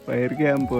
Fire camp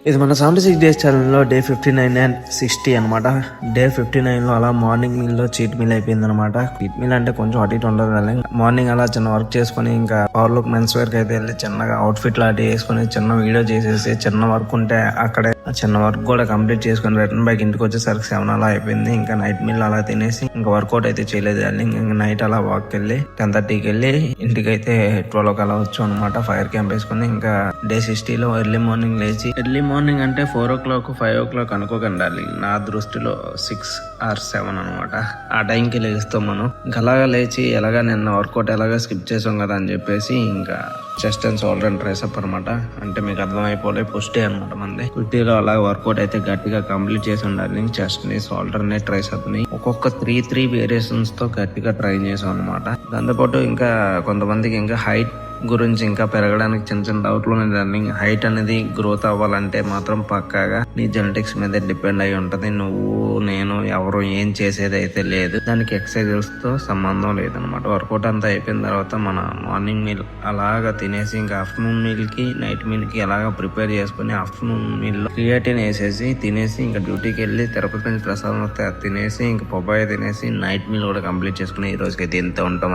ఇది మన 76 days ఛానల్లో డే 59 అండ్ 60 అనమాట. డే 59లో అలా మార్నింగ్ మీల్ లో చీట్ మీల్ అయిపోయింది అనమాట. చీట్ మీల్ అంటే కొంచెం అటు ఇటు ఉండదు. మార్నింగ్ అలా చిన్న వర్క్ చేసుకుని ఇంకా పవర్ లుక్ మెన్స్ వేర్ కి అయితే వెళ్ళి చిన్నగా అవుట్ ఫిట్ లాంటి వేసుకుని చిన్న వీడియో చేసేసి చిన్న వర్క్ ఉంటే అక్కడే చిన్న వర్క్ కూడా కంప్లీట్ చేసుకుని రిటర్న్ బ్యాక్ ఇంటికి వచ్చేసరికి 7 అలా అయిపోయింది. ఇంకా నైట్ మీల్ అలా తినేసి ఇంకా వర్కౌట్ అయితే చేయలేదు. ఇంకా నైట్ అలా వాక్ వెళ్ళి 10:30కి వెళ్ళి ఇంటికి అయితే 12 అలా వచ్చాం అనమాట. ఫైర్ క్యాంప్ వేసుకుని ఇంకా డే 60లో ఎర్లీ మార్నింగ్ లేచి, ఎర్లీ మార్నింగ్ అంటే 4 o'clock 5 o'clock అనుకోకండి, నా దృష్టిలో 6 or 7 అనమాట. ఆ టైంకి లేస్తాం మనం. ఇంకా అలాగా లేచి ఎలాగా నిన్న వర్కౌట్ ఎలాగా స్కిప్ చేసాం కదా అని చెప్పేసి ఇంకా chest and shoulder and triceps అనమాట. అంటే మీకు అర్థమైపోలే పుష్టి అనమాట. మంది పుష్టిలో అలా వర్కౌట్ అయితే గట్టిగా కంప్లీట్ చేసి ఉండాలి. చెస్ట్ ని, షోల్డర్ ని, ట్రైస్ అప్ ని ఒక్కొక్క 3 వేరియేషన్స్ తో గట్టిగా ట్రై చేసాం అనమాట. దాంతోపాటు ఇంకా కొంతమందికి ఇంకా హైట్ గురించి ఇంకా పెరగడానికి చిన్న డౌట్లు ఉన్నాయి. హైట్ అనేది గ్రోత్ అవ్వాలంటే మాత్రం పక్కాగా నీ జెనెటిక్స్ మీద డిపెండ్ అయి ఉంటది. నువ్వు నేను ఎవరు ఏం చేసేది అయితే లేదు. దానికి ఎక్సర్సైజెస్ తో సంబంధం లేదనమాట. వర్కౌట్ అంతా అయిపోయిన తర్వాత మన మార్నింగ్ మీల్ అలాగా తినేసి ఇంకా ఆఫ్టర్నూన్ మీల్ కి నైట్ మీల్ కి అలాగా ప్రిపేర్ చేసుకుని ఆఫ్టర్నూన్ మీల్ లో క్రియేటిన్ వేసేసి తినేసి ఇంకా డ్యూటీకి వెళ్ళి తిరుపతి నుంచి ప్రసాదం వస్తే తినేసి ఇంకా పప్పాయ తినేసి నైట్ మీల్ కూడా కంప్లీట్ చేసుకుని ఈ రోజుకైతే ఎంత ఉంటాం.